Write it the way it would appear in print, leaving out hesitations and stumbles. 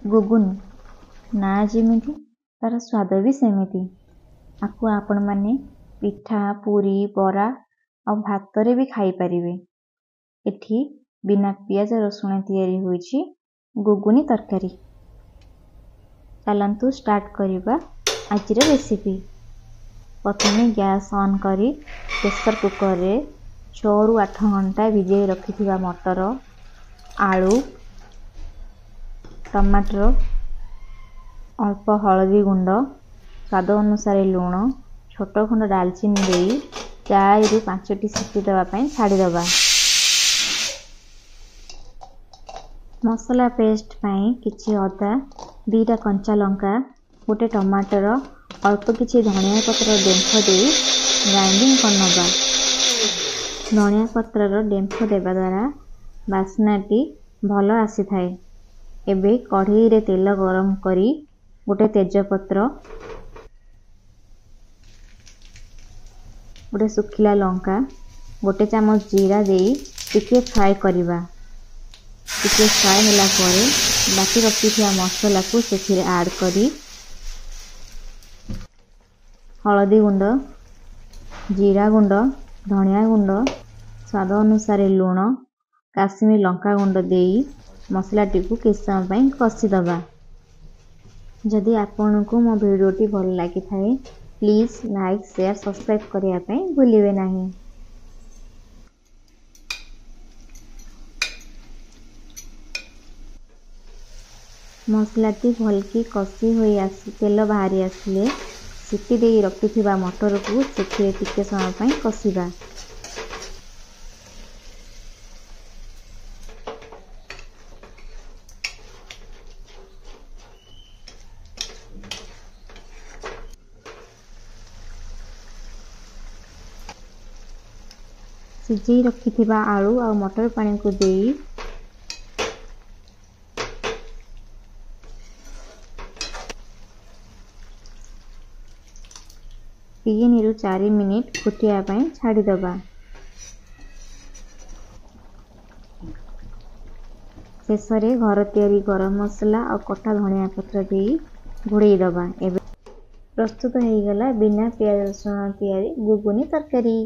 गुगुनी ना जेमिति तार स्वाद भी सेमिति। आकु आपण माने पिठा पूरी बरा और भात रे भी खाई परिवे। एठी बिना पियाज रसुण तैयारी होईची गुगुनी तरकारी। चलंतु स्टार्ट करिबा आजिर रेसिपी। प्रथमे गैस ऑन करी प्रेशर कुकर रे 6 रु 8 घंटा भिजे रखिथिबा मटर, आलू, टमाटर, अल्प हलदी गुंड, स्वाद अनुसार लुण, छोट खंड दालचीनी देई 4 रु 5 टी सीटी देवा पई छाड़ी दबा। मसला पेस्ट पई किछि अदा, 2टा कंचा लंका, गोटे टमाटर, अल्प किछि धनिया पत्र डेंफ देई ग्राइंडिंग करनबा। धनिया पत्रर डेंफ देबा द्वारा बास्नाटी भल आसी थाए। एबे कढ़ई रे तेल गरम करी गोटे तेजपत्र, गोटे सुखिला लंका, गोटे चामच जीरा देई टिके फ्राई करिबा। टिके फ्राई होला परे बाकी रखिथिया मसला को सेथिरे ऐड करी हलदी गुंड, जीरा गुंड, धनिया गुंड, स्वाद अनुसार लुण, काश्मीर लंका गुंड देई मसलाटी को किछ समय पई कसी दबा। जदि आपनको मो वीडियोटी भल लागि थाए प्लीज लाइक शेयर सब्सक्राइब करिया पई भूलिबे नाही। मसलाटी भलकी कसी होई आसी तेल बाहरी आसिले सीटी देई रखिथिबा मटर को सेथिरे टिके समय पई कसीबा। सिझेई रखिथिबा आलू और मटर पानी को देई 3 रु 4 मिनिट फुटिया पई छाड़ी दबा। शेषरे घर तैयारी गरम मसला और कटा धनिया पत्र देई घोड़ेई दबा। एबे प्रस्तुत हो गला बिना प्याज रसुण तैयारी गुगुनी तरकारी।